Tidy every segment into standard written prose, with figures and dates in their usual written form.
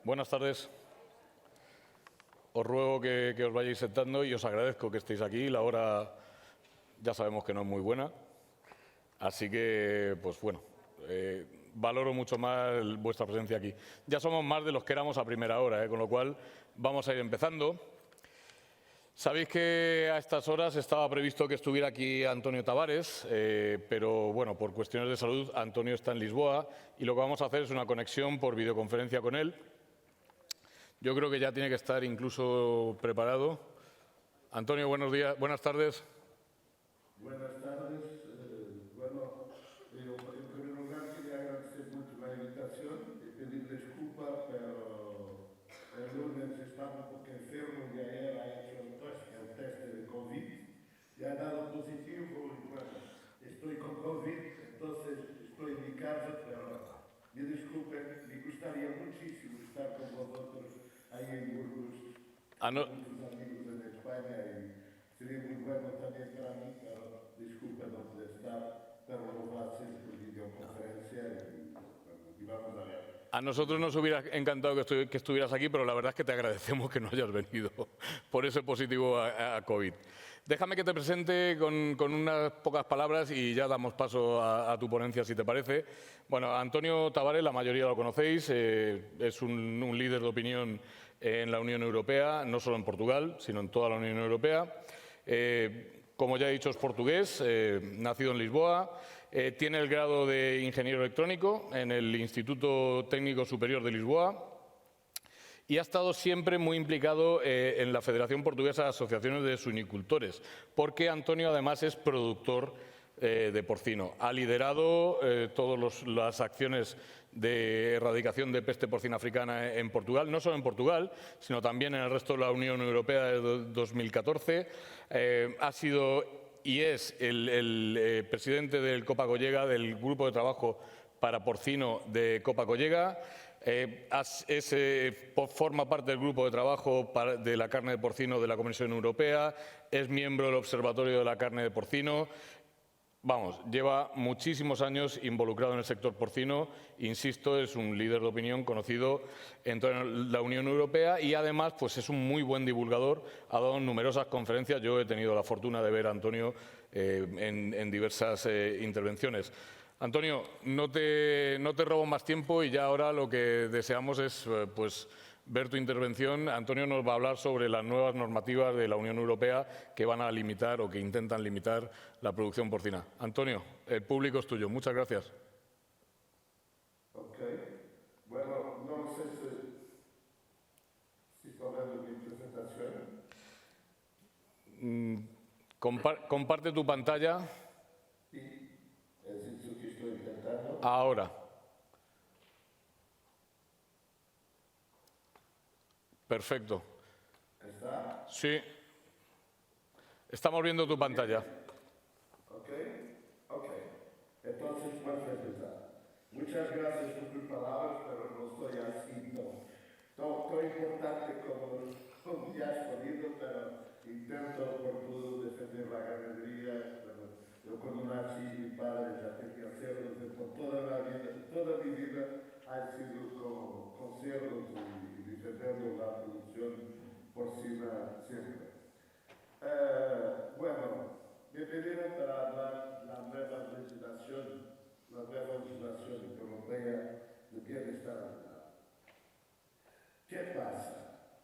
Buenas tardes. Os ruego que os vayáis sentando y os agradezco que estéis aquí. La hora ya sabemos que no es muy buena, así que, pues bueno, valoro mucho más vuestra presencia aquí. Ya somos más de los que éramos a primera hora, con lo cual vamos a ir empezando. Sabéis que a estas horas estaba previsto que estuviera aquí Antonio Tavares, pero bueno, por cuestiones de salud, Antonio está en Lisboa y lo que vamos a hacer es una conexión por videoconferencia con él. Yo creo que ya tiene que estar incluso preparado. Antonio, buenos días, buenas tardes. Buenas tardes. En primer lugar quería agradecer mucho la invitación y pedir disculpas, pero el lunes estaba un poco enfermo y ayer ha hecho el test de COVID y ha dado positivo y bueno, estoy con COVID, entonces estoy en mi casa, pero me disculpen, me gustaría muchísimo estar con vosotros ahí en Burgos. Tengo muchos amigos en España y sería muy bueno también para mí, pero disculpen no poder estar, pero lo voy a hacer por videoconferencia y vamos a ver. A nosotros nos hubiera encantado que estuvieras aquí, pero la verdad es que te agradecemos que no hayas venido por ese positivo a COVID. Déjame que te presente con unas pocas palabras y ya damos paso a tu ponencia, si te parece. Bueno, Antonio Tavares, la mayoría lo conocéis, es un líder de opinión en la Unión Europea, no solo en Portugal, sino en toda la Unión Europea. Como ya he dicho, es portugués, nacido en Lisboa. Tiene el grado de ingeniero electrónico en el Instituto Técnico Superior de Lisboa y ha estado siempre muy implicado en la Federación Portuguesa de Asociaciones de Suinicultores, porque Antonio además es productor de porcino. Ha liderado todas las acciones de erradicación de peste porcina africana en Portugal, no solo en Portugal, sino también en el resto de la Unión Europea de 2014. Ha sido y es el presidente del Copa Collega, del Grupo de Trabajo para Porcino de Copa Collega. Forma parte del Grupo de Trabajo de la carne de porcino de la Comisión Europea, es miembro del Observatorio de la Carne de Porcino. Vamos, lleva muchísimos años involucrado en el sector porcino, insisto, es un líder de opinión conocido en toda la Unión Europea y además pues es un muy buen divulgador, ha dado numerosas conferencias, yo he tenido la fortuna de ver a Antonio en diversas intervenciones. Antonio, no te robo más tiempo y ya ahora lo que deseamos es pues ver tu intervención. Antonio nos va a hablar sobre las nuevas normativas de la Unión Europea que van a limitar o que intentan limitar la producción porcina. Antonio, el público es tuyo. Muchas gracias. Ok. Bueno, no sé si está viendo mi presentación. Comparte tu pantalla. Sí, es eso que estoy intentando. Ahora. Perfecto. ¿Está? Sí. Estamos viendo tu pantalla. Ok. Entonces, vamos a empezar. Muchas gracias por tus palabras, pero no soy así, no. Tan importante como ya has podido, pero intento por todo defender la ganadería. Yo cuando nací, mi padre ya tenía cerdos, por toda mi vida ha sido con cerdos y defendiendo la producción porcina siempre. Bueno, me pidieron para hablar la nueva legislación europea de bienestar animal. ¿Qué pasa?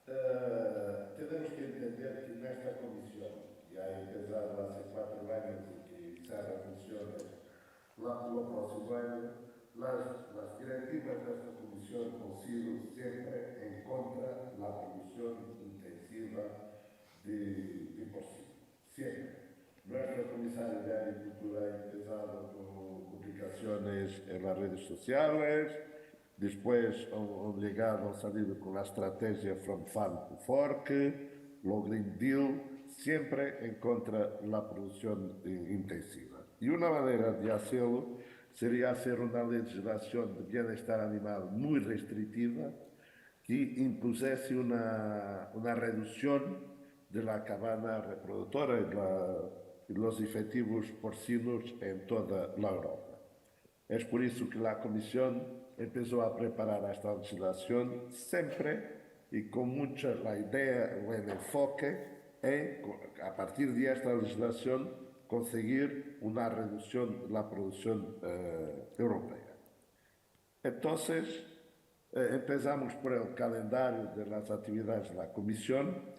Tenemos que entender que nuestra comisión, ya ha empezado hace 4 años y que quizás funcione el próximo año, las directivas de esta comisión han sido siempre en contra de la producción intensiva de porcino. Siempre. Nuestro comisario de Agricultura ha empezado con publicaciones en las redes sociales, después han llegado a salir con la estrategia From Farm to Fork, lo Green Deal, siempre en contra de la producción intensiva. Y una manera de hacerlo sería hacer una legislación de bienestar animal muy restrictiva que impusiese una reducción de la cabana reproductora y los efectivos porcinos en toda la Europa. Es por eso que la Comisión empezó a preparar esta legislación siempre y con mucha la idea, el enfoque en, a partir de esta legislación, conseguir una reducción de la producción europea. Entonces, empezamos por el calendario de las actividades de la Comisión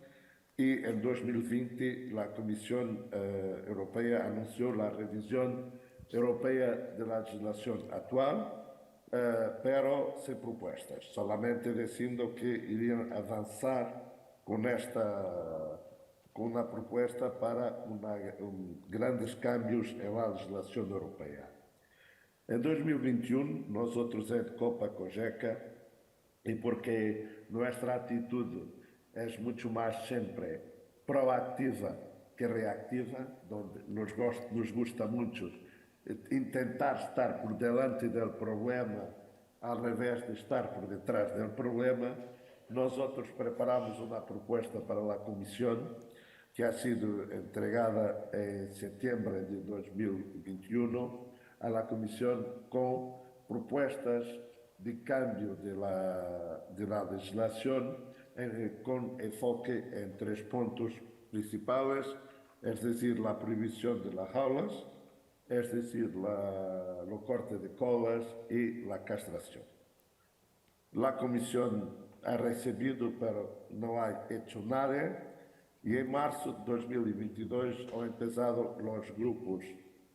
y en 2020 la Comisión Europea anunció la revisión europea de la legislación actual, pero sin propuestas, solamente diciendo que irían avanzar con una propuesta para grandes cambios en la legislación europea. En 2021, nosotros en Copa Cogeca, y porque nuestra actitud es mucho más siempre proactiva que reactiva, donde nos gusta mucho intentar estar por delante del problema al revés de estar por detrás del problema, nosotros preparamos una propuesta para la Comisión que ha sido entregada en septiembre de 2021 a la Comisión con propuestas de cambio de la legislación con enfoque en 3 puntos principales, es decir, la prohibición de las jaulas, es decir, el corte de colas y la castración. La Comisión ha recibido, pero no ha hecho nada, y en marzo de 2022 han empezado los grupos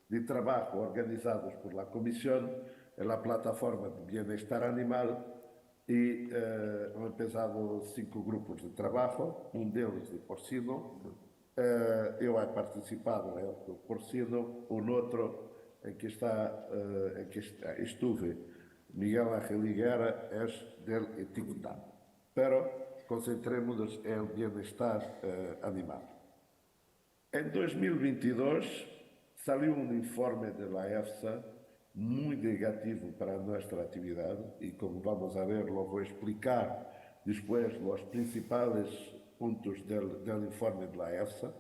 de trabajo organizados por la Comisión en la plataforma de bienestar animal y han empezado 5 grupos de trabajo, un de ellos de porcino. Eu he participado en el porcino, un otro en que estuve, Miguel Ángel Higuera, es del etiquetado. Pero concentrémonos en el bienestar animal. En 2022 salió un informe de la EFSA muy negativo para nuestra actividad y como vamos a ver, lo voy a explicar después los principales puntos del informe de la EFSA,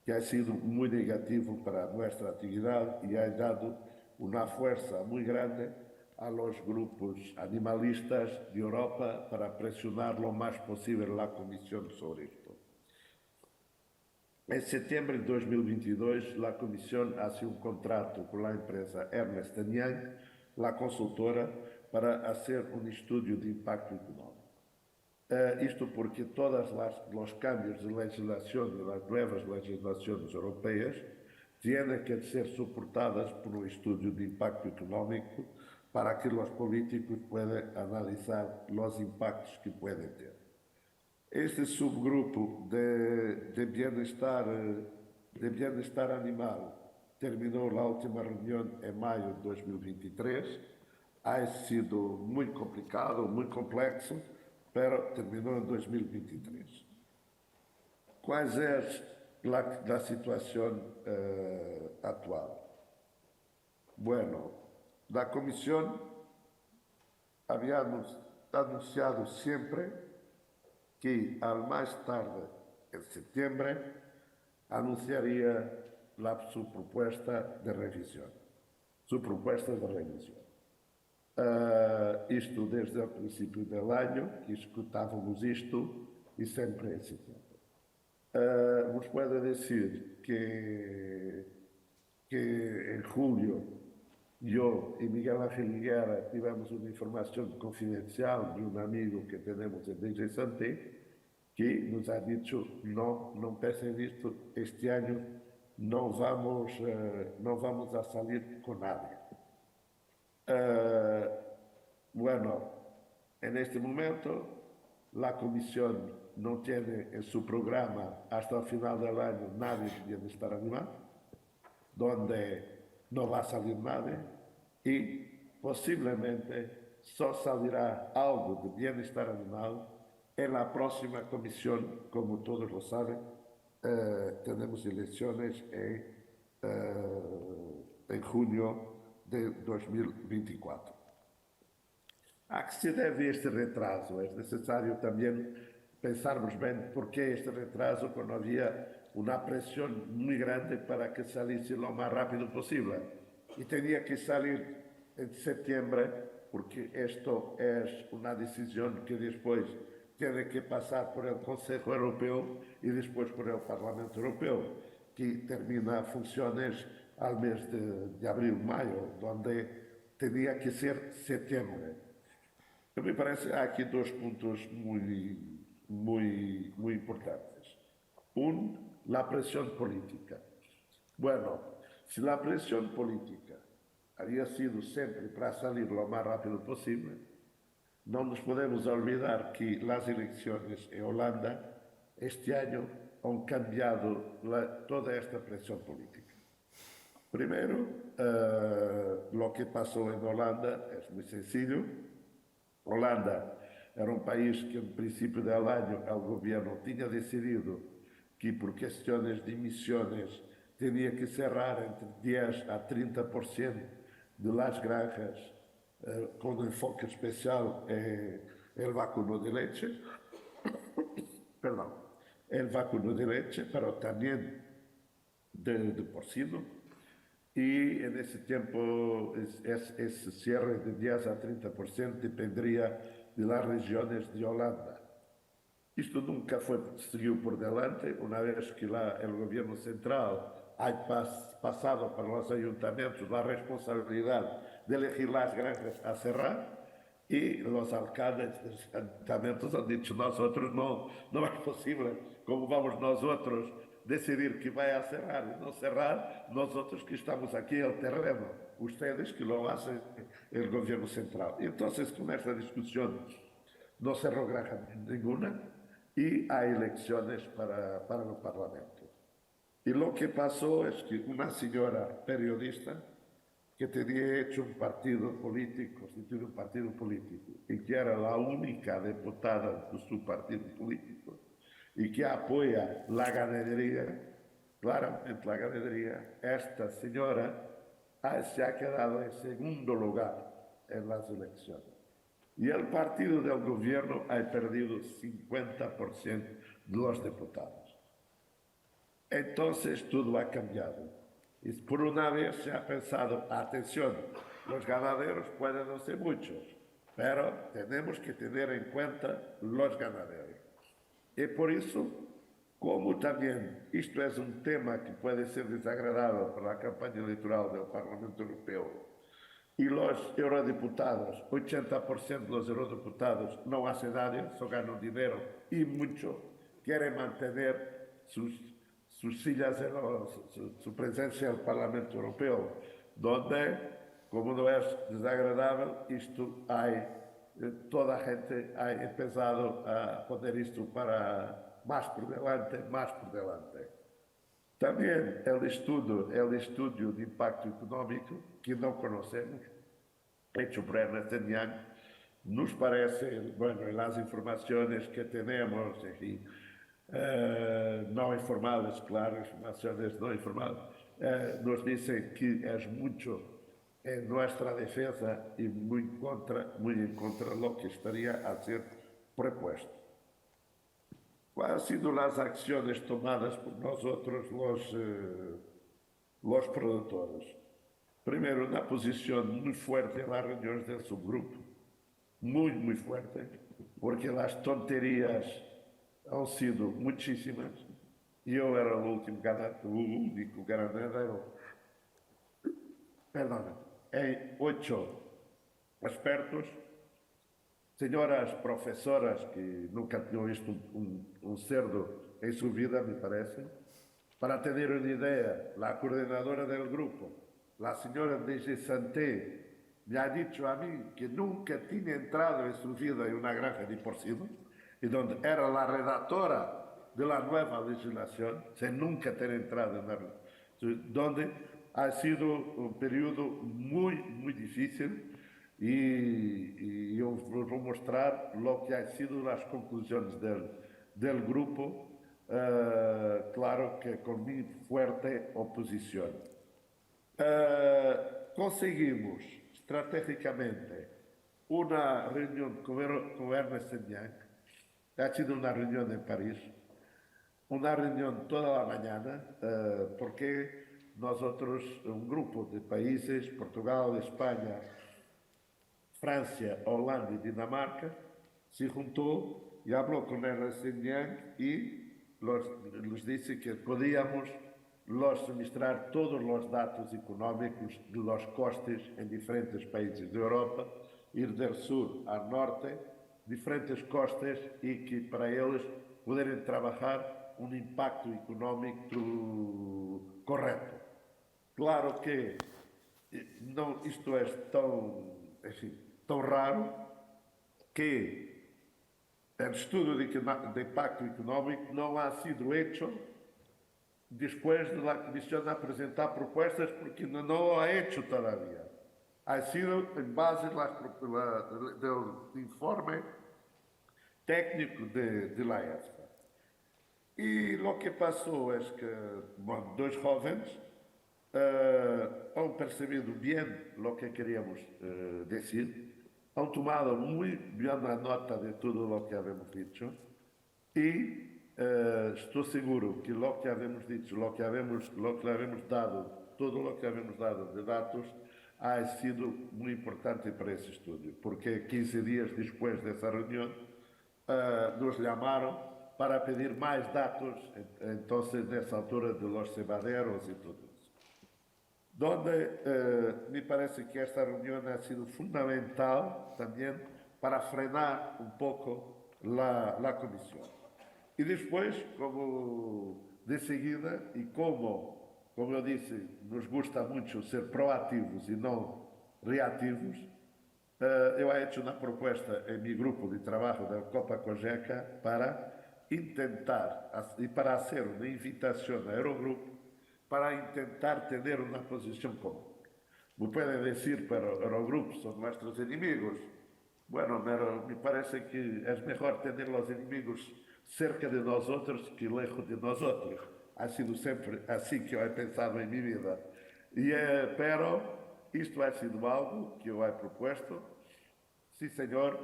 que ha sido muy negativo para nuestra actividad y ha dado una fuerza muy grande a los grupos animalistas de Europa para presionar lo más posible la Comisión sobre esto. En septiembre de 2022, la Comisión hace un contrato con la empresa Ernst & Young, la consultora, para hacer un estudio de impacto económico. Isto porque todos los cambios de legislación de las nuevas legislaciones europeas tienen que ser soportadas por un estudio de impacto económico para que los políticos puedan analizar los impactos que pueden ter. Este subgrupo de bienestar animal terminou a última reunião em maio de 2023. Ha sido muito complicado, muito complexo, pero terminou em 2023. Qual é a situação atual? Bueno, la Comisión había anunciado siempre que al más tarde en septiembre anunciaría su propuesta de revisión. Isto desde o princípio do ano, que escutávamos isto, e sempre em setembro. Vos puedo dizer que em julho eu e Miguel Ángel Higuera tivemos uma informação confidencial de um amigo que temos em DG Santé, que nos ha dicho, não pensem nisto, este ano não vamos a salir com nada. Bueno, en este momento la Comisión no tiene en su programa hasta el final del año nada de bienestar animal, donde no va a salir nada y posiblemente solo salirá algo de bienestar animal en la próxima comisión. Como todos lo saben, tenemos elecciones en junio de 2024. A que se deve este retraso? É necessário também pensarmos bem por que este retraso, quando havia uma pressão muito grande para que salisse o mais rápido possível. E tinha que sair em setembro porque esto es una decisión que después tiene que pasar por el Consejo Europeo y después por el Parlamento Europeo, que termina funciones al mes de abril-mayo, donde tenía que ser septiembre. Me parece aquí dos puntos muy importantes. La presión política. Bueno, si la presión política había sido siempre para salir lo más rápido posible, no nos podemos olvidar que las elecciones en Holanda este año han cambiado toda esta presión política. Primero, lo que pasó en Holanda es muy sencillo. Holanda era un país que en principio del año el gobierno tenía decidido que por cuestiones de emisiones tenía que cerrar entre 10 a 30% de las granjas con enfoque especial en el vacuno de leche, perdón, el vacuno de leche, pero también de porcino. Y en ese tiempo ese cierre de 10 a 30% dependería de las regiones de Holanda. Esto nunca siguió por delante, una vez que el gobierno central ha pasado para los ayuntamientos la responsabilidad de elegir las granjas a cerrar, y los alcaldes de los ayuntamientos han dicho: nosotros no es posible, ¿cómo vamos nosotros decidir que vaya a cerrar y no cerrar, nosotros que estamos aquí en el terreno, ustedes que lo hacen el gobierno central? Y entonces con esta discusión no cerró granja ninguna y hay elecciones para el Parlamento. Y lo que pasó es que una señora periodista que tenía hecho un partido político, constituido un partido político, y que era la única diputada de su partido político, y que apoya la ganadería, claramente la ganadería, esta señora se ha quedado en segundo lugar en las elecciones. Y el partido del gobierno ha perdido 50% de los diputados. Entonces todo ha cambiado. Y por una vez se ha pensado: atención, los ganaderos pueden no ser muchos, pero tenemos que tener en cuenta los ganaderos. Y por eso, como también esto es un tema que puede ser desagradable para la campaña electoral del Parlamento Europeo, y los eurodiputados, 80% de los eurodiputados no hacen nada, solo ganan dinero y mucho, quieren mantener sus sillas, su presencia en el Parlamento Europeo, donde, como no es desagradable, esto toda la gente ha empezado a poner esto para más por delante, más por delante. También el estudio de impacto económico, que no conocemos, hecho por Ernst & Young, nos parece, bueno, en las informaciones que tenemos, no informadas, claro, informaciones no informadas, nos dicen que es mucho en nuestra defensa y muy en contra de lo que estaría a ser propuesto. ¿Cuáles han sido las acciones tomadas por nosotros los productores? Primero, una posición muy fuerte en las reuniones del subgrupo, muy fuerte, porque las tonterías han sido muchísimas. Yo era el único ganadero, perdón, en 8 expertos, señoras profesoras que nunca han visto un cerdo en su vida, me parece. Para tener una idea, la coordinadora del grupo, la señora de Santé, me ha dicho a mí que nunca tenía entrado en su vida en una granja de porcino, y donde era la redactora de la nueva legislación, sin nunca tener entrado en la donde ha sido un periodo muy difícil, y yo voy a mostrar lo que han sido las conclusiones del grupo, claro que con mi fuerte oposición. Conseguimos estratégicamente una reunión con Ernst & Young. Ha sido una reunión en París, una reunión toda la mañana, porque nosotros, un grupo de países, Portugal, España, Francia, Holanda y Dinamarca, se juntó y habló con Ernst Young y les dice que podíamos suministrar todos los datos económicos de los costes en diferentes países de Europa, ir del sur al norte, diferentes costes y que para eles poderem trabalhar um impacto económico correto. Claro que não, isto é tão, enfim, tão raro que el estudo de impacto económico não ha sido hecho después de la Comisión apresentar propuestas porque no lo ha hecho todavía. Ha sido en base del informe técnico de la EFSA. Y lo que pasó es que, bueno, dos jóvenes han percibido bien lo que queríamos decir, han tomado muy bien la nota de todo lo que habíamos dicho y estou seguro que lo que habíamos dicho, lo que habíamos dado, todo lo que habíamos dado de datos ha sido muy importante para ese estudio, porque 15 días después de esa reunión nos llamaron para pedir más datos, entonces de esa altura de los cebaderos y todo eso. Donde me parece que esta reunión ha sido fundamental también para frenar un poco la comisión. E depois, como de seguida, e como eu disse, nos gusta muito ser proativos e não reativos, eu he hecho uma proposta em meu grupo de trabalho da Copa Cogeca para intentar, e para fazer uma invitação ao Eurogrupo para tentar ter uma posição comum. Me podem dizer para o Eurogrupo, são nossos inimigos. Bueno, pero me parece que é melhor ter os inimigos cerca de nós outros que lejos de nós outros. Ha sido sempre assim que eu he pensado em minha vida. Pero isto ha sido algo que eu he proposto. Sim, senhor,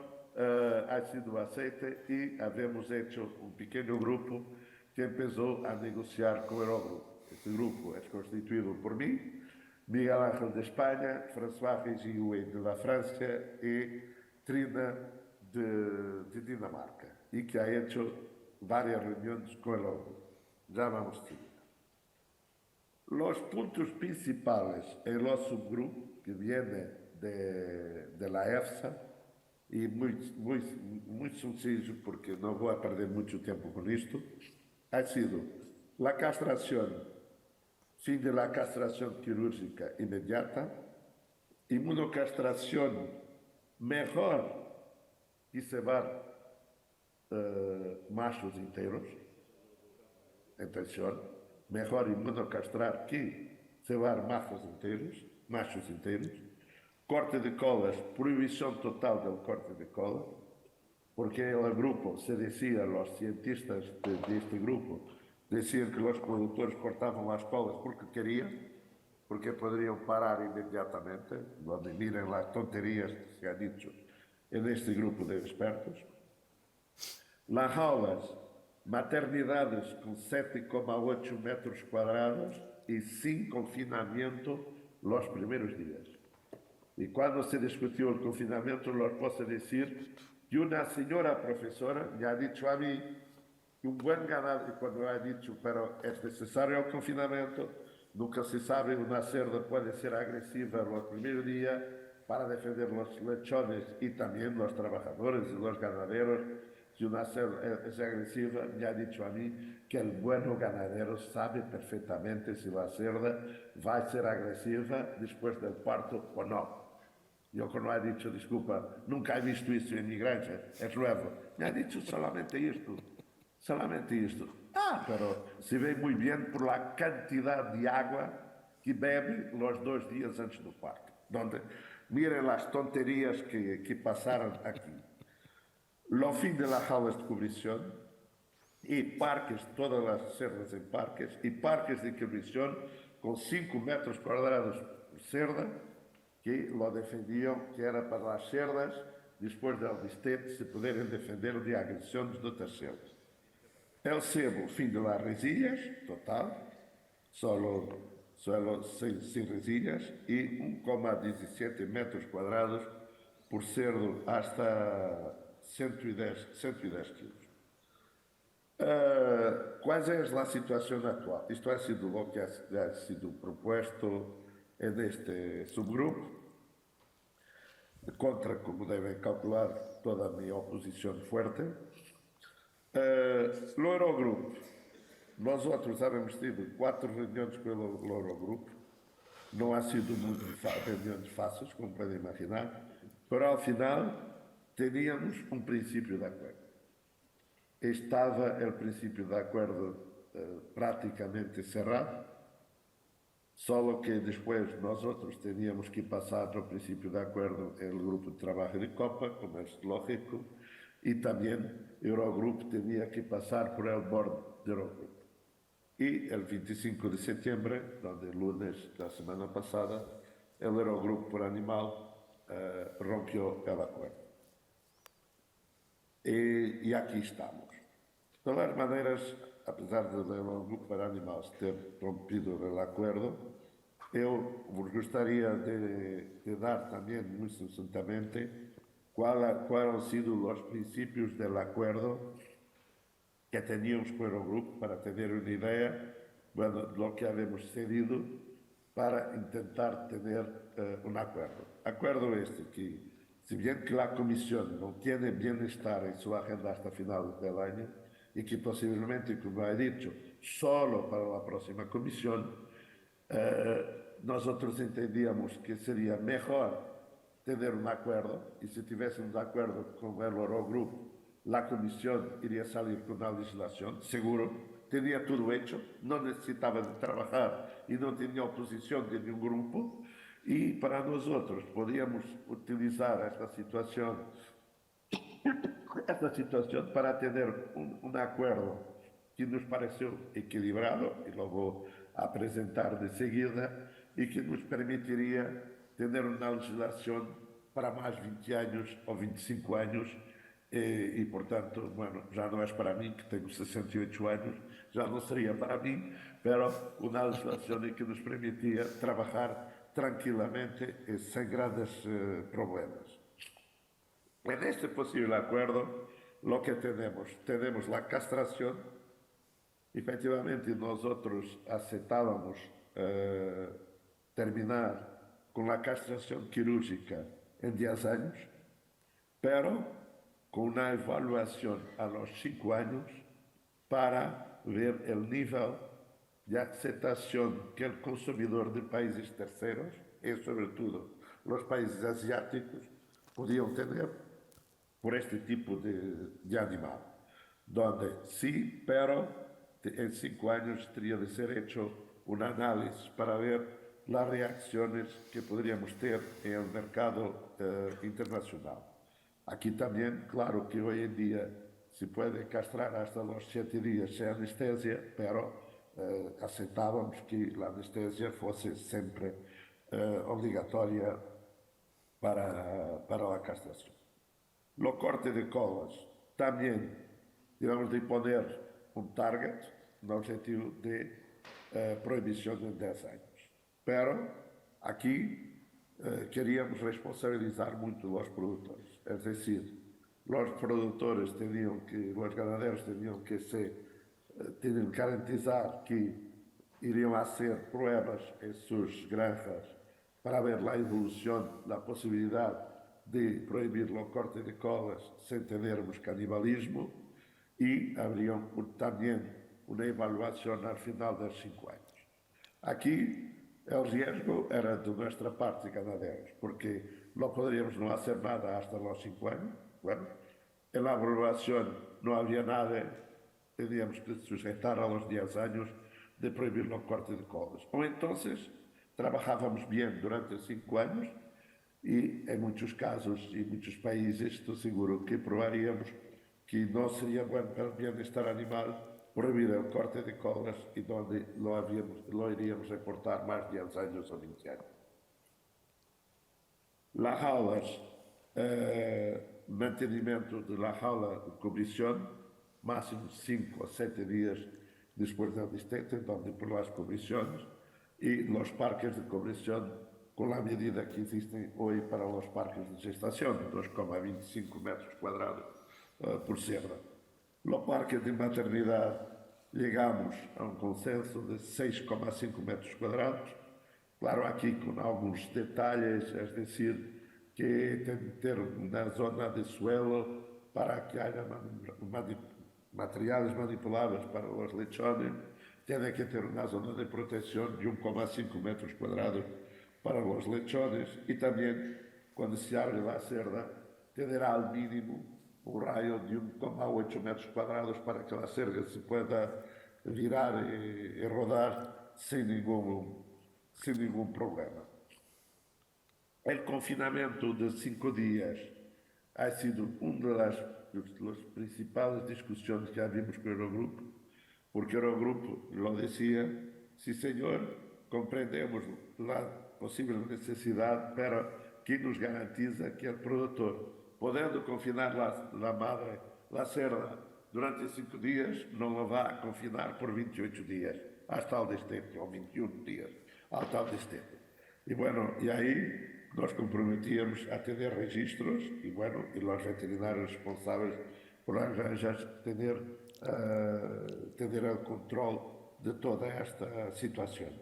ha sido aceite e havemos hecho um pequeno grupo que começou a negociar com o Eurogrupo. Este grupo é constituído por mim, Miguel Ángel de Espanha, François Régiouet de la Francia e Trina de Dinamarca. E que ha hecho varias reuniones con el ONU. Ya vamos a seguir. Los puntos principales en los subgrupos que viene de la EFSA, y muy sencillo porque no voy a perder mucho tiempo con esto, ha sido la castración, fin de la castración quirúrgica inmediata, inmunocastración mejor que cebar machos inteiros, atenção, melhor imunocastrar que cebar machos inteiros, corte de colas, proibição total do corte de cola, porque el grupo, se decía, los cientistas de este grupo, decían que los productores cortaban las colas porque querían, porque podrían parar inmediatamente, donde miren las tonterías que se han dicho en este grupo de expertos. Las jaulas, maternidades con 7,8 metros cuadrados y sin confinamiento los primeros días. Y cuando se discutió el confinamiento, les puedo decir que una señora profesora me ha dicho a mí que un buen ganado, y cuando ha dicho, pero es necesario el confinamiento, nunca se sabe, una cerda puede ser agresiva los primeros días para defender los lechones y también los trabajadores y los ganaderos. Si una cerda es agresiva, me ha dicho a mí que el buen ganadero sabe perfectamente si la cerda va a ser agresiva después del parto o no. Yo cuando he dicho, disculpa, nunca he visto esto en mi granja, es nuevo. Me ha dicho solamente esto. Pero se ve muy bien por la cantidad de agua que bebe los 2 días antes del parto. Donde, miren las tonterías que pasaron aquí. Lo fin de las jaulas de cubrición y parques, todas las cerdas en parques, y parques de cubrición con 5 metros cuadrados por cerda, que lo defendían que era para las cerdas, después del destete, se pudieran defender de agresiones de otras cerdas. El cebo, fin de las resillas, total, solo sin resillas, y 1,17 metros cuadrados por cerdo hasta 110 kilos. ¿Cuál es la situación actual? Esto ha sido lo que ha sido propuesto en este subgrupo, contra, como devem calcular, toda a minha oposição fuerte. No Eurogrupo, nós outros havemos tido 4 reuniões pelo Eurogrupo, não ha sido muito reuniões fáceis, como podem imaginar, pero ao final teníamos um princípio de acordo. Estava o princípio de acordo praticamente cerrado, só que depois nós outros teníamos que passar no princípio de acordo no grupo de trabalho de Copa, como é lógico, e também o Eurogrupo tinha que passar por el board do Eurogrupo. E el 25 de setembro, donde el lunes da semana passada, o Eurogrupo por animal rompeu o acordo. E aqui estamos. De todas maneiras, apesar do Eurogrupo para animais ter rompido o acordo, eu vos gostaria de dar também, muito sucintamente, cuáles han sido os princípios do acordo que teníamos com o Eurogrupo para ter uma ideia, bueno, de lo que habemos cedido para intentar tener un acuerdo. Acuerdo este que, si bien que la Comisión no tiene bienestar en su agenda hasta finales del año y que posiblemente, como he dicho, solo para la próxima Comisión, nosotros entendíamos que sería mejor tener un acuerdo y si tuviésemos de acuerdo con el Eurogrupo, la Comisión iría salir con una legislación, seguro, tenía todo hecho, no necesitaba de trabajar y no tenía oposición de ningún grupo y para nosotros podíamos utilizar esta situación para tener un acuerdo que nos pareció equilibrado y lo voy a presentar de seguida y que nos permitiría tener una legislación para más 20 años o 25 años e, portanto, bueno, já não é para mim, que tenho 68 anos, já não seria para mim, pero uma legislação que nos permitia trabalhar tranquilamente e sem grandes problemas. En este posible acuerdo, lo que tenemos la castración. Efectivamente, nosotros aceptábamos terminar con la castración quirúrgica en 10 años, pero con una evaluación a los 5 años para ver el nivel de aceptación que el consumidor de países terceros, y sobre todo los países asiáticos, podían tener por este tipo de animal. Donde sí, pero en 5 años tendría de ser hecho un análisis para ver las reacciones que podríamos tener en el mercado internacional. Aquí también, claro que hoy en día se puede castrar hasta los 7 días sin anestesia, pero aceptábamos que la anestesia fuese siempre obligatoria para la castración. Lo corte de colas, también debemos de poner un target, un objetivo de prohibición en 10 años. Pero aquí queríamos responsabilizar mucho a los productores. Es decir, los ganaderos tenían que garantizar que irían a hacer pruebas en sus granjas para ver la evolución, la posibilidad de prohibir el corte de colas sin tenermos canibalismo y habría también una evaluación al final de los 5 años. Aquí el riesgo era de nuestra parte ganaderos, porque no podríamos no hacer nada hasta los 5 años. Bueno, en la evaluación no había nada, teníamos que sujetar a los 10 años de prohibir el corte de colas. O entonces trabajábamos bien durante 5 años y en muchos casos y muchos países estoy seguro que probaríamos que no sería bueno para el bienestar animal prohibir el corte de colas y donde lo iríamos exportar más de 10 años o 20 años. Las jaulas, mantenimiento de la jaula de cubrición, máximo 5 o 7 días después del destete, donde por las cubriciones, y los parques de cubrición con la medida que existen hoy para los parques de gestación, 2,25 metros cuadrados por cerda. Los parques de maternidad llegamos a un consenso de 6,5 metros cuadrados, claro, aquí con algunos detalles, es decir, que tem de ter una zona de suelo para que haya materiales manipulables para los lechones, tiene que ter una zona de protección de 1,5 metros cuadrados para los lechones y también cuando se abre la cerda tendrá al mínimo un rayo de 1,8 metros cuadrados para que la cerda se pueda virar y rodar sin ningún problema. El confinamiento de 5 días ha sido una de las principales discusiones que habíamos con el Eurogrupo, porque el Eurogrupo lo decía, sí señor, comprendemos la posible necesidad, pero que nos garantiza que el productor, podendo confinar la madre, la cerda, durante 5 días, no la va a confinar por 28 días, hasta el destete, o 21 días, hasta el destete. Y bueno, y ahí nos comprometíamos a tener registros y bueno, y los veterinarios responsables por arranjar tener el control de toda esta situación.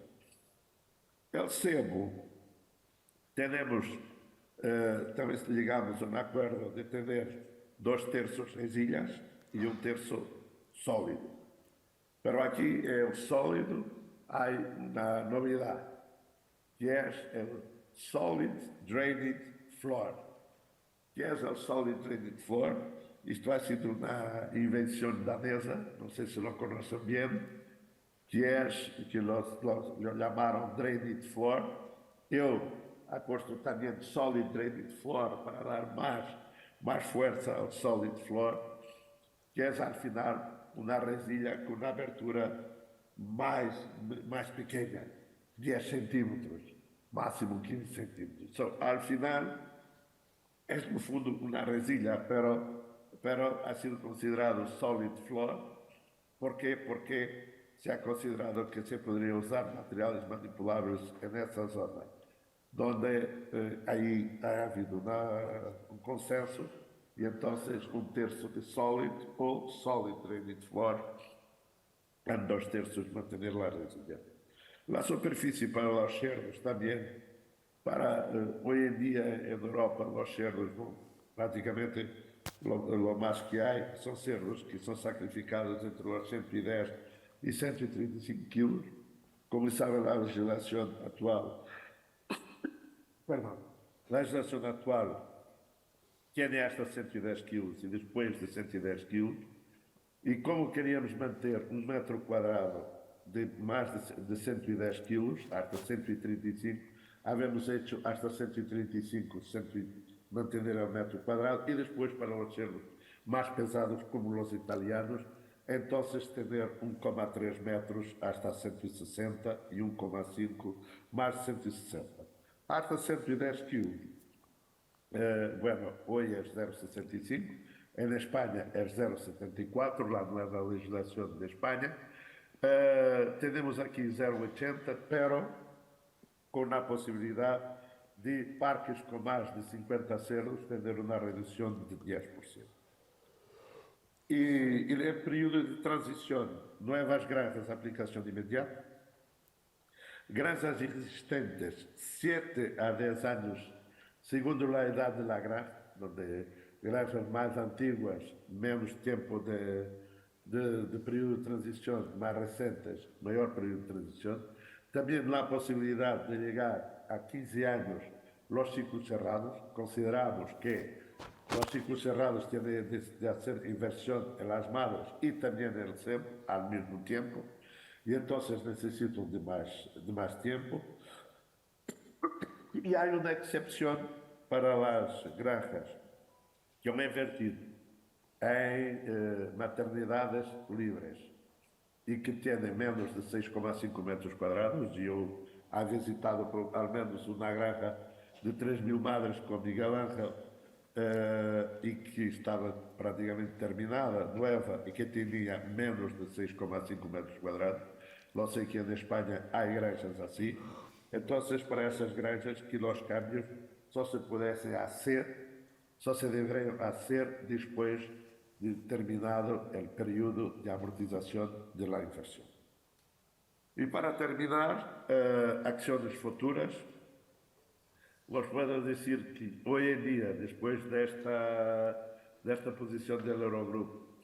El sebo, tenemos, también llegamos a un acuerdo de tener 2/3 resillas y 1/3 sólido. Pero aquí el sólido hay una novedad, que es el Solid Drained Floor. Que é o Solid Drained Floor? Isto ha sido una invención danesa, no sé si lo conocen bien, que lo llamaron Drained Floor. Eu apuesto también Solid Drained Floor para dar más fuerza al Solid Floor, que es al final una resilla con una abertura más pequeña, 10 centímetros. Máximo 15 centímetros. Al final, es no fundo una resilla, pero ha sido considerado solid floor. ¿Por qué? Porque se ha considerado que se podría usar materiales manipulables en esa zona, donde ahí ha habido un consenso y entonces 1/3 de solid o solid drained floor, en 2/3 mantener la resilla. La superficie para los cerdos también, hoy en día en Europa los cerdos, prácticamente lo más que hay son cerdos que son sacrificados entre los 110 y 135 kilos, como sabe la legislación actual. La legislación actual tiene hasta 110 kilos y después de 110 kilos, y como queríamos manter 1 metro cuadrado de más de 110 kilos, hasta 135, habíamos hecho hasta 135, mantener el metro cuadrado, y después para los cerdos más pesados como los italianos, entonces tener 1,3 metros hasta 160 y 1,5 más 160. Hasta 110 kilos. Bueno, hoy es 0,65, en España es 0,74, la nueva legislación de España. Tenemos aquí 0,80, pero con la posibilidad de parques con más de 50 cerdos tener una reducción de 10%. Y el periodo de transición, nuevas granjas, aplicación inmediata. Granjas existentes, 7 a 10 años, segundo la edad de la granja, donde granjas más antiguas, menos tiempo de periodo de transición, más recientes, mayor periodo de transición. También la posibilidad de llegar a 15 años los ciclos cerrados. Consideramos que los ciclos cerrados tienen de hacer inversión en las madres y también en el cebo al mismo tiempo, y entonces necesitan de más tiempo. Y hay una excepción para las granjas que han invertido en maternidades libres y que tienen menos de 6,5 metros cuadrados. Y yo he visitado al menos una granja de 3.000 madres con Miguel Ángel y que estaba prácticamente terminada, nueva, y que tenía menos de 6,5 metros cuadrados. Lo sé que en España hay granjas así. Entonces, para esas granjas que los cambios só se pudessem hacer, só se deveriam hacer después de terminado el periodo de amortización de la inversión. Y para terminar, acciones futuras, os puedo decir que hoy en día, después de esta posición del Eurogrupo,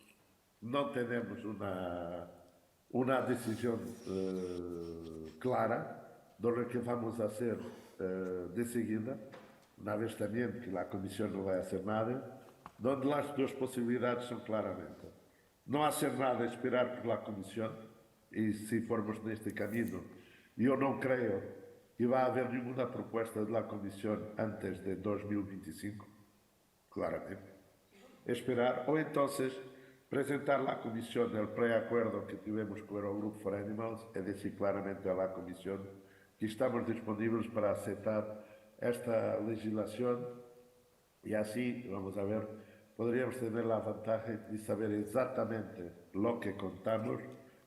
no tenemos una decisión clara de lo que vamos a hacer de seguida, una vez también que la Comisión no va a hacer nada, donde las dos posibilidades son claramente no hacer nada, esperar por la Comisión, y si formos neste camino, yo no creo que va a haber ninguna propuesta de la Comisión antes de 2025, claramente. Esperar, o entonces presentar a la Comisión el preacuerdo que tivemos com o Eurogrupo for Animals e decir claramente a la Comisión que estamos disponíveis para aceitar esta legislación y así, vamos a ver, podríamos tener la ventaja de saber exatamente lo que contamos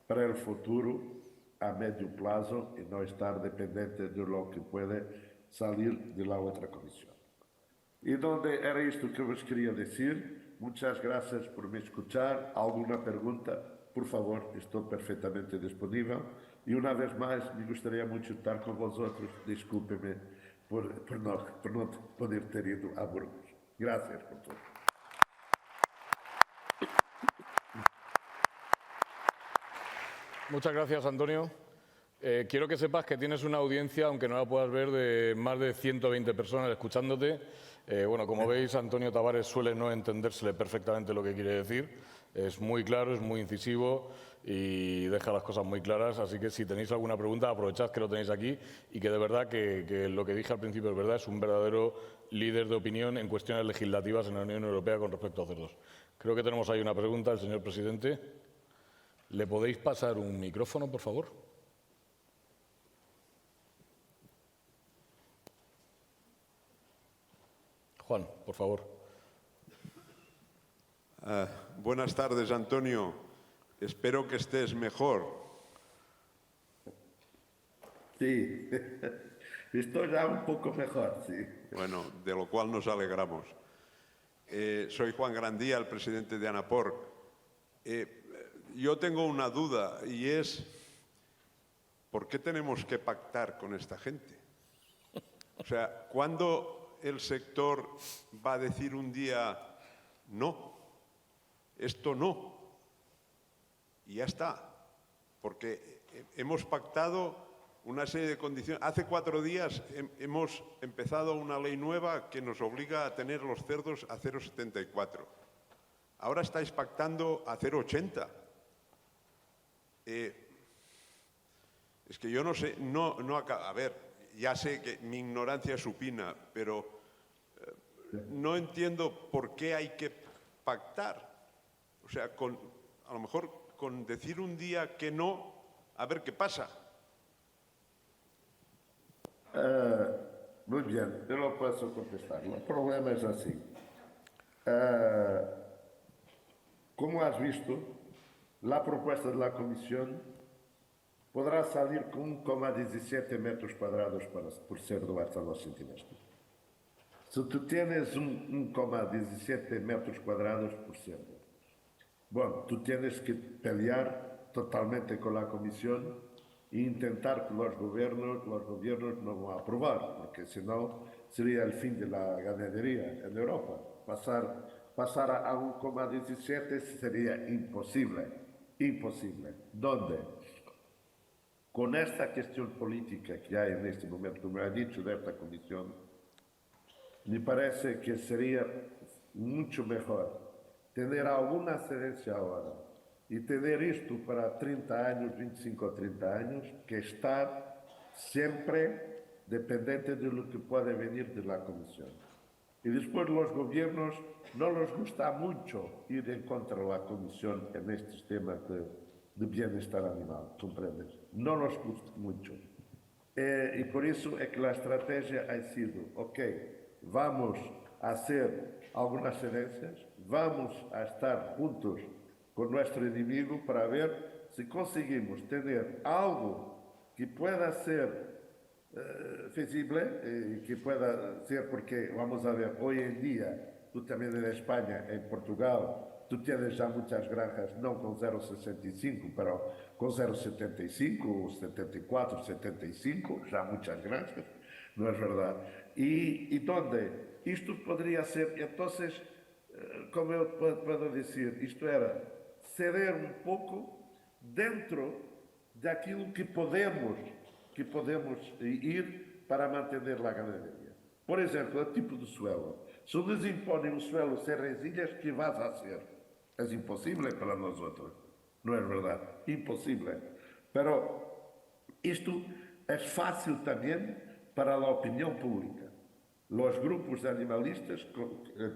para el futuro a medio plazo y no estar dependiente de lo que puede salir de la otra comisión. Y donde era esto que vos quería decir, muchas gracias por me escuchar. ¿Alguna pregunta? Por favor, estoy perfectamente disponible. Y una vez más, me gustaría mucho estar con vosotros. Discúlpeme por no poder ter ido a Burgos. Gracias por todo. Muchas gracias, Antonio. Quiero que sepas que tienes una audiencia, aunque no la puedas ver, de más de 120 personas escuchándote. Bueno, como veis, Antonio Tavares suele no entendérsele perfectamente lo que quiere decir. Es muy claro, es muy incisivo y deja las cosas muy claras. Así que si tenéis alguna pregunta, aprovechad que lo tenéis aquí y que de verdad que lo que dije al principio es verdad, es un verdadero líder de opinión en cuestiones legislativas en la Unión Europea con respecto a cerdos. Creo que tenemos ahí una pregunta, el señor presidente. ¿Le podéis pasar un micrófono, por favor? Juan, por favor. Buenas tardes, Antonio. Espero que estés mejor. Sí, estoy ya un poco mejor, sí. Bueno, de lo cual nos alegramos. Soy Juan Grandía, el presidente de ANAPOR. Yo tengo una duda y es, ¿por qué tenemos que pactar con esta gente? O sea, ¿cuándo el sector va a decir un día no? Esto no. Y ya está. Porque hemos pactado una serie de condiciones. Hace 4 días hemos empezado una ley nueva que nos obliga a tener los cerdos a 0,74. Ahora estáis pactando a 0,80. Es que yo no sé, a ver, ya sé que mi ignorancia es supina, pero no entiendo por qué hay que pactar. O sea, a lo mejor con decir un día que no, a ver qué pasa. Muy bien, yo lo puedo contestar. El problema es así. Como has visto, la propuesta de la Comisión podrá salir con 1,17 metros cuadrados por cerdo hasta los centímetros. Si tú tienes 1,17 metros cuadrados por cerdo, bueno, tú tienes que pelear totalmente con la Comisión e intentar que los gobiernos no van a aprobar, porque si no sería el fin de la ganadería en Europa. Pasar a 1,17 sería imposible. Imposible. ¿Dónde? Con esta cuestión política que hay en este momento, como ha dicho, de esta comisión, me parece que sería mucho mejor tener alguna excedencia ahora y tener esto para 30 años, 25 o 30 años, que estar siempre dependiente de lo que puede venir de la comisión. Y después los gobiernos no les gusta mucho ir en contra de la comisión en estos temas de bienestar animal, ¿comprendes? No nos gusta mucho. Y por eso es que la estrategia ha sido, ok, vamos a hacer algunas cedencias, vamos a estar juntos con nuestro enemigo para ver si conseguimos tener algo que pueda ser feasible y que pueda ser, porque vamos a ver, hoy en día, tú también en España, en Portugal, tú tienes ya muchas granjas, no con 0,65, pero con 0,75, 74, 75, ya muchas granjas, ¿no es verdad? Y donde isto poderia ser, entonces, como eu puedo dizer, isto era ceder um pouco dentro daquilo que podemos ir para manter a ganadería. Por exemplo, o tipo de suelo. Se nos imponem um suelo sem resilhas, que vas a ser? É impossível para nós outros. Não é verdade? Impossível. Pero isto é fácil também para a opinião pública. Los grupos animalistas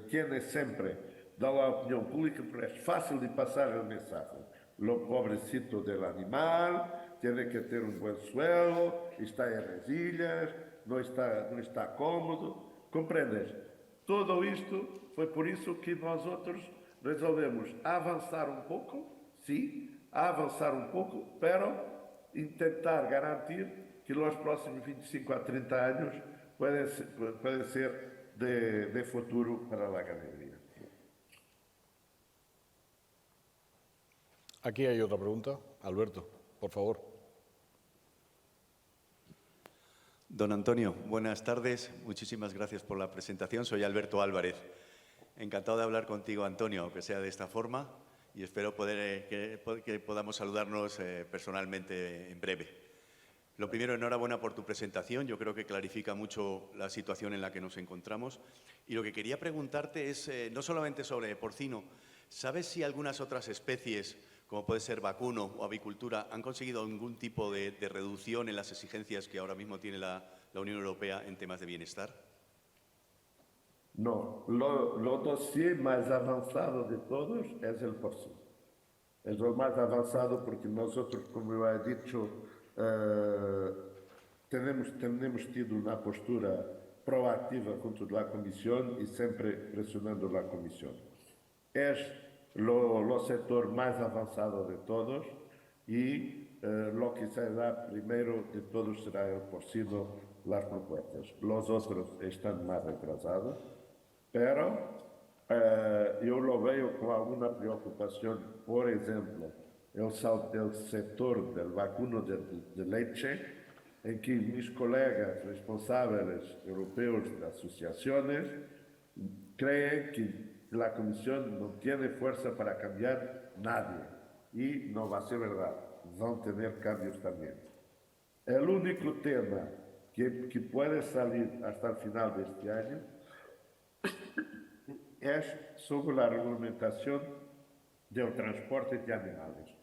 tienen siempre da la opinión pública, pero es fácil de pasar el mensaje. Lo pobrecito del animal tiene que tener un buen suelo, está en resillas, no está cómodo. ¿Comprendes? Todo isto foi por isso que nós outros resolvemos avançar um pouco, sim, avançar um pouco, pero tentar garantir que nos próximos 25 a 30 anos puede ser de futuro para la ganadería. Aquí hay otra pregunta. Alberto, por favor. Don Antonio, buenas tardes. Muchísimas gracias por la presentación. Soy Alberto Álvarez. Encantado de hablar contigo, Antonio, aunque sea de esta forma, y espero que podamos saludarnos personalmente en breve. Lo primero, enhorabuena por tu presentación. Yo creo que clarifica mucho la situación en la que nos encontramos. Y lo que quería preguntarte es, no solamente sobre porcino, ¿sabes si algunas otras especies, como puede ser vacuno o avicultura, han conseguido algún tipo de reducción en las exigencias que ahora mismo tiene la Unión Europea en temas de bienestar? No, lo dossier más avanzado de todos es el porcino. Es lo más avanzado porque nosotros, como yo he dicho, tenemos tido una postura proactiva contra la Comisión y siempre presionando la Comisión. Es lo sector más avanzado de todos y lo que será primero de todos será el porcino, las propuestas. Los otros están más retrasados, pero yo lo veo con alguna preocupación. Por ejemplo, el sector del vacuno de leche, en que mis colegas responsables europeos de asociaciones creen que la Comisión no tiene fuerza para cambiar nadie. Y no va a ser verdad, van a tener cambios también. El único tema que puede salir hasta el final de este año es sobre la reglamentación del transporte de animales.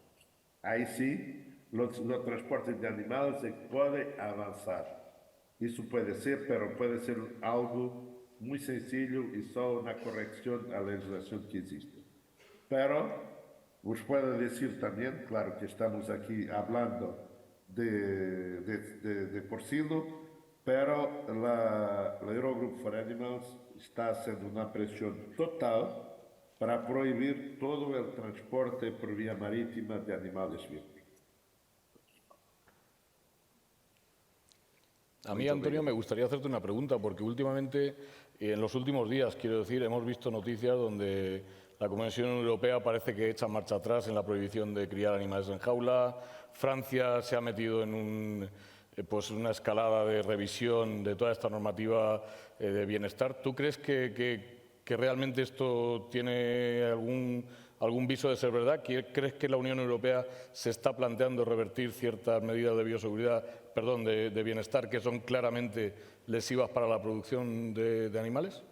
Ahí sí, los transportes de animales se puede avanzar. Eso puede ser, pero puede ser algo muy sencillo y solo una corrección a la legislación que existe. Pero os puedo decir también, claro que estamos aquí hablando de porcino, pero la Eurogroup for Animals está haciendo una presión total para prohibir todo el transporte por vía marítima de animales vivos. A mí, Antonio, me gustaría hacerte una pregunta, porque últimamente, en los últimos días, quiero decir, hemos visto noticias donde la Comisión Europea parece que echa marcha atrás en la prohibición de criar animales en jaula. Francia se ha metido en una escalada de revisión de toda esta normativa de bienestar. ¿Tú crees que realmente esto tiene algún viso de ser verdad? ¿Crees que la Unión Europea se está planteando revertir ciertas medidas de bioseguridad, de bienestar, que son claramente lesivas para la producción de animales?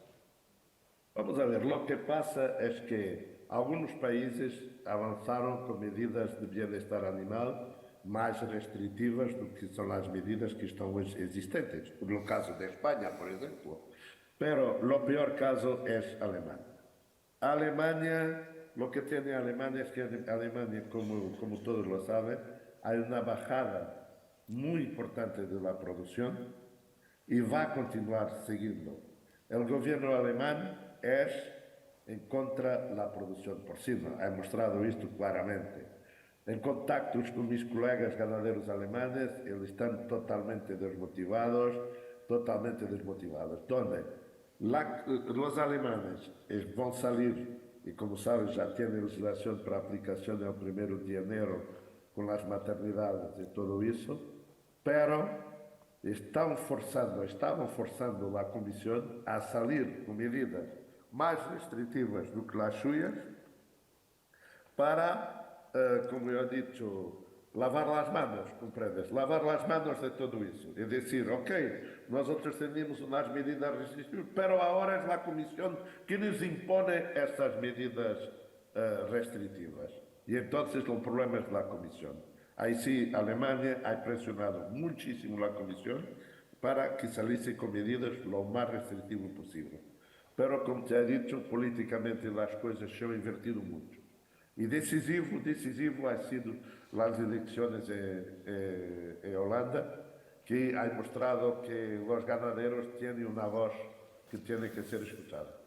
Vamos a ver, lo que pasa es que algunos países avanzaron con medidas de bienestar animal más restrictivas do que son las medidas que están existentes. En el caso de España, por ejemplo. Pero lo peor caso es Alemania. Alemania, lo que tiene Alemania es que Alemania, como todos lo saben, hay una bajada muy importante de la producción y va a continuar siguiendo. El gobierno alemán es en contra de la producción porcina, ha mostrado esto claramente. En contactos con mis colegas ganaderos alemanes, ellos están totalmente desmotivados. Donde los alemanes van a salir, y como saben ya tienen legislación para aplicación el 1 de enero con las maternidades y todo eso, pero estaban forzando la Comisión a salir con medidas más restrictivas do que las suyas para, como eu he dicho, lavar las manos, ¿comprendes? Lavar las manos de todo eso. Es decir, ok, nosotros tenemos unas medidas restrictivas, pero ahora es la Comisión que nos impone esas medidas restrictivas. Y entonces el problema es la Comisión. Ahí sí, Alemania ha presionado muchísimo la Comisión para que saliese con medidas lo más restrictivo posible. Pero, como te he dicho, políticamente las cosas se han invertido mucho. Y decisivo han sido las elecciones en Holanda, que han mostrado que los ganaderos tienen una voz que tiene que ser escuchada.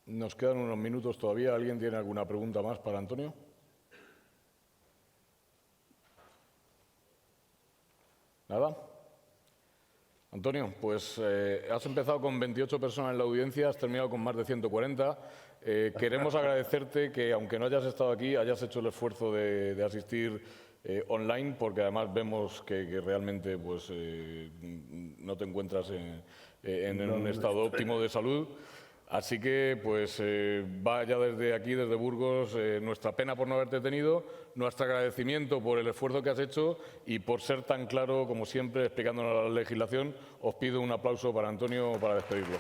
Nos quedan unos minutos todavía. ¿Alguien tiene alguna pregunta más para Antonio? ¿Nada? Antonio, pues has empezado con 28 personas en la audiencia, has terminado con más de 140. Queremos agradecerte que, aunque no hayas estado aquí, hayas hecho el esfuerzo de asistir online, porque además vemos que realmente pues, no te encuentras en un estado óptimo de salud. Así que, pues, vaya desde aquí, desde Burgos, nuestra pena por no haberte tenido, nuestro agradecimiento por el esfuerzo que has hecho y por ser tan claro, como siempre, explicándonos la legislación. Os pido un aplauso para Antonio para despedirlo.